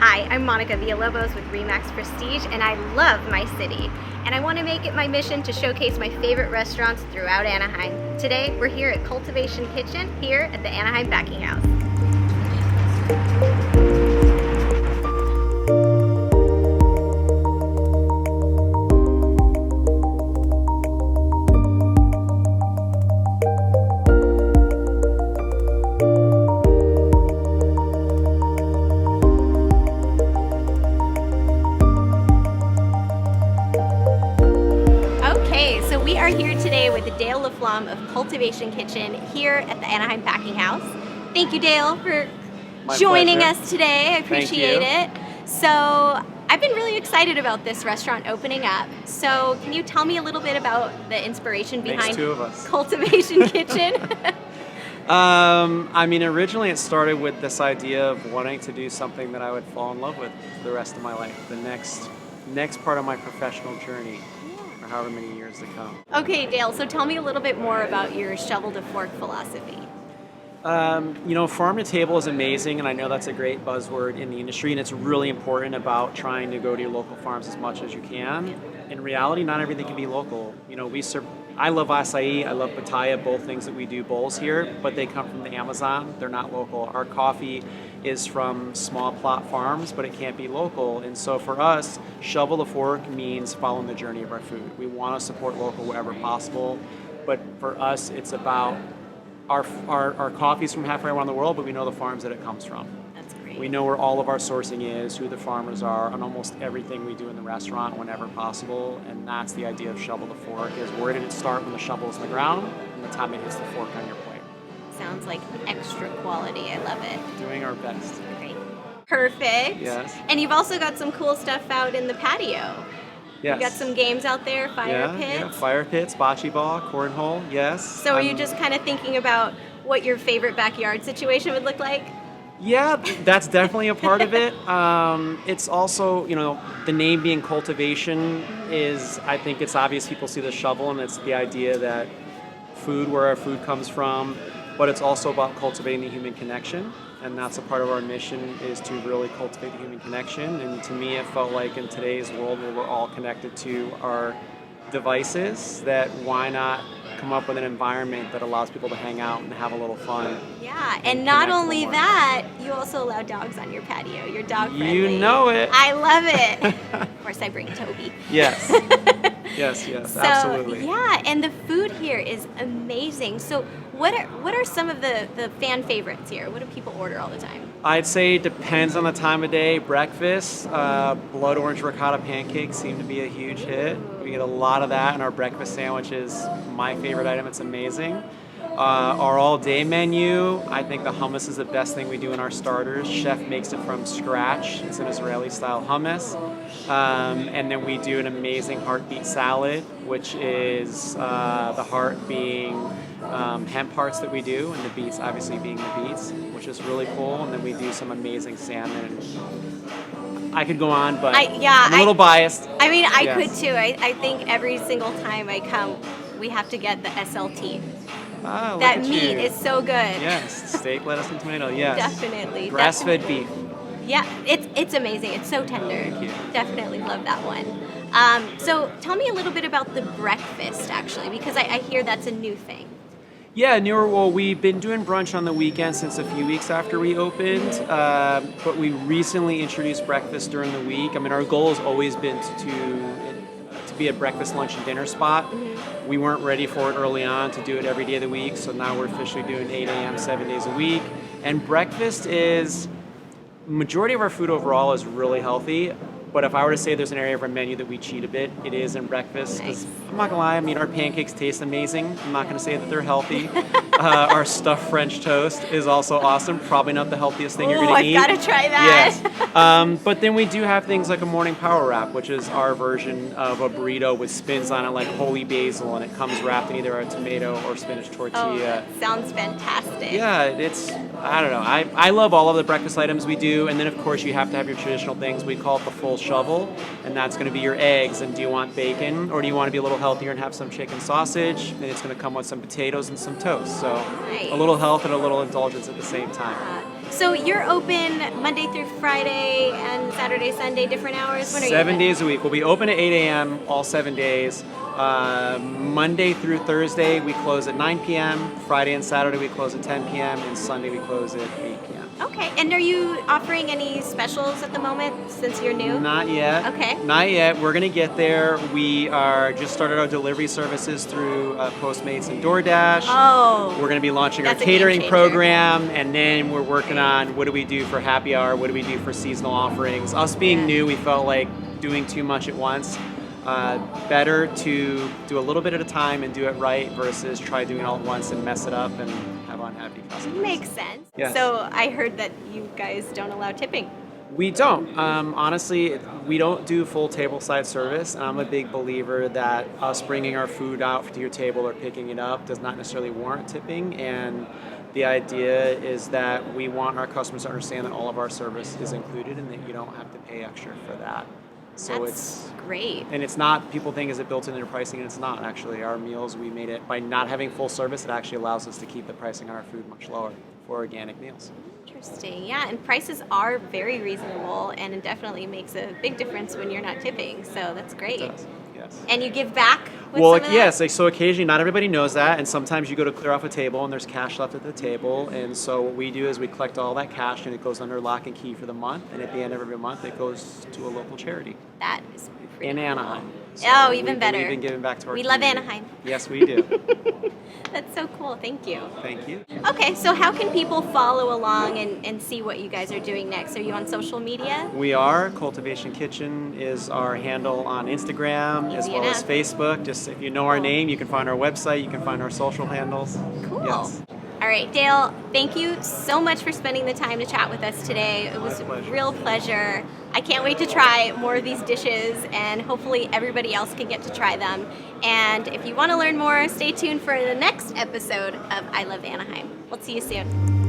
Hi, I'm Monica Villalobos with Remax Prestige, and I love my city. And I want to make it my mission to showcase my favorite restaurants throughout Anaheim. Today, we're here at Cultivation Kitchen, here at the Anaheim Packing House. So we are here today with Dale LaFlamme of Cultivation Kitchen here at the Anaheim Packing House. Thank you, Dale, for joining us today. I appreciate it. So I've been really excited about this restaurant opening up. So can you tell me a little bit about the inspiration behind Cultivation Kitchen? I mean, originally it started with this idea of wanting to do something that I would fall in love with for the rest of my life, the next part of my professional journey. However many years to come. Okay, Dale, so tell me a little bit more about your shovel to fork philosophy. Farm to table is amazing, and I know that's a great buzzword in the industry, and it's really important about trying to go to your local farms as much as you can. In reality, not everything can be local. I love acai, I love pitaya, both things that we do bowls here, but they come from the Amazon. They're not local. Our coffee is from small plot farms, but it can't be local. And so for us, shovel to fork means following the journey of our food. We want to support local wherever possible, but for us, it's about our coffee's from halfway around the world, but we know the farms that it comes from. That's great. We know where all of our sourcing is, who the farmers are, on almost everything we do in the restaurant whenever possible, and that's the idea of shovel to fork, is where did it start when the shovel's in the ground and the time it hits the fork on your plate. Sounds like extra quality. I love it. Doing our best. Great. Perfect. Yes. And you've also got some cool stuff out in the patio. Yes. You got some games out there, fire pits. Yeah, fire pits, bocce ball, cornhole, yes. So are you just kind of thinking about what your favorite backyard situation would look like? Yeah, that's definitely a part of it. It's also, the name being Cultivation is, I think it's obvious people see the shovel and it's the idea that food, where our food comes from, but it's also about cultivating the human connection. And that's a part of our mission, is to really cultivate the human connection. And to me, it felt like in today's world where we're all connected to our devices, that why not come up with an environment that allows people to hang out and have a little fun. Yeah, and not only that, you also allow dogs on your patio. You're dog friendly. You know it. I love it. Of course, I bring Toby. Yes. Yes, so, absolutely. Yeah, and the food here is amazing. So what are some of the fan favorites here? What do people order all the time? I'd say it depends on the time of day. Breakfast, blood orange ricotta pancakes seem to be a huge hit. We get a lot of that in our breakfast sandwich is my favorite item. It's amazing. Our all-day menu, I think the hummus is the best thing we do in our starters. Chef makes it from scratch. It's an Israeli-style hummus. And then we do an amazing heartbeat salad, which is the heart being hemp parts that we do, and the beets obviously being the beets, which is really cool. And then we do some amazing salmon. I could go on, but I'm a little biased. I mean, I could too. I think every single time I come, we have to get the SLT. That meat is so good. Yes, steak, lettuce, and tomato. Yes, definitely. Grass-fed beef. Yeah, it's amazing. It's so tender. Thank you. Definitely love that one. So tell me a little bit about the breakfast, actually, because I hear that's a new thing. Yeah, we've been doing brunch on the weekend since a few weeks after we opened, but we recently introduced breakfast during the week. I mean, our goal has always been to be a breakfast, lunch, and dinner spot. Mm-hmm. We weren't ready for it early on to do it every day of the week, so now we're officially doing 8 a.m. 7 days a week. And breakfast is, majority of our food overall is really healthy, but if I were to say there's an area of our menu that we cheat a bit, it is in breakfast. Nice. I'm not gonna lie, I mean, our pancakes taste amazing. I'm not gonna say that they're healthy. Our stuffed French toast is also awesome. Probably not the healthiest thing you're gonna eat. I've gotta try that. Yes. But then we do have things like a morning power wrap, which is our version of a burrito with spins on it like holy basil, and it comes wrapped in either a tomato or spinach tortilla. Oh, that sounds fantastic. Yeah, I don't know. I love all of the breakfast items we do, and then of course you have to have your traditional things. We call it the full shovel, and that's going to be your eggs. And do you want bacon, or do you want to be a little healthier and have some chicken sausage? And it's going to come with some potatoes and some toast. So nice. A little health and a little indulgence at the same time. So you're open Monday through Friday and Saturday, Sunday, different hours? When are you 7 open? days a week. We'll be open at 8 a.m. all 7 days. Monday through Thursday, we close at 9 p.m. Friday and Saturday, we close at 10 p.m. And Sunday, we close at 8 p.m. Okay, and are you offering any specials at the moment since you're new? Not yet. Okay. Not yet. We're going to get there. We are just started our delivery services through Postmates and DoorDash. Oh. We're going to be launching our That's a game catering changer. program, and then we're working on what do we do for happy hour, what do we do for seasonal offerings. Us being Yeah. new, we felt like doing too much at once. Better to do a little bit at a time and do it right versus try doing it all at once and mess it up and have unhappy customers. Makes sense. Yes. So I heard that you guys don't allow tipping. We don't. Honestly, we don't do full tableside service, and I'm a big believer that us bringing our food out to your table or picking it up does not necessarily warrant tipping, and the idea is that we want our customers to understand that all of our service is included and that you don't have to pay extra for that. So That's great. and it's not, people think is it built into their pricing, and it's not actually. Our meals, we made it, by not having full service, it actually allows us to keep the pricing on our food much lower for organic meals. Interesting. Yeah, and prices are very reasonable, and it definitely makes a big difference when you're not tipping. So that's great. It does, yes. And you give back with Well, some of that? yes. So occasionally, not everybody knows that, and sometimes you go to clear off a table and there's cash left at the table. And so what we do is we collect all that cash and it goes under lock and key for the month. And at the end of every month, it goes to a local charity That is pretty in cool. Anaheim. Oh, we even better. believe in giving back to our We love community. Anaheim. Yes, we do. That's so cool. Thank you. Thank you. Okay, so how can people follow along and see what you guys are doing next? Are you on social media? We are. Cultivation Kitchen is our handle on Instagram as Easy well as enough. Facebook. Just if you know our Cool. name, you can find our website, you can find our social handles. Cool. Yes. All right, Dale, thank you so much for spending the time to chat with us today. It was a pleasure. real pleasure. I can't wait to try more of these dishes, and hopefully everybody else can get to try them. And if you want to learn more, stay tuned for the next episode of I Love Anaheim. We'll see you soon.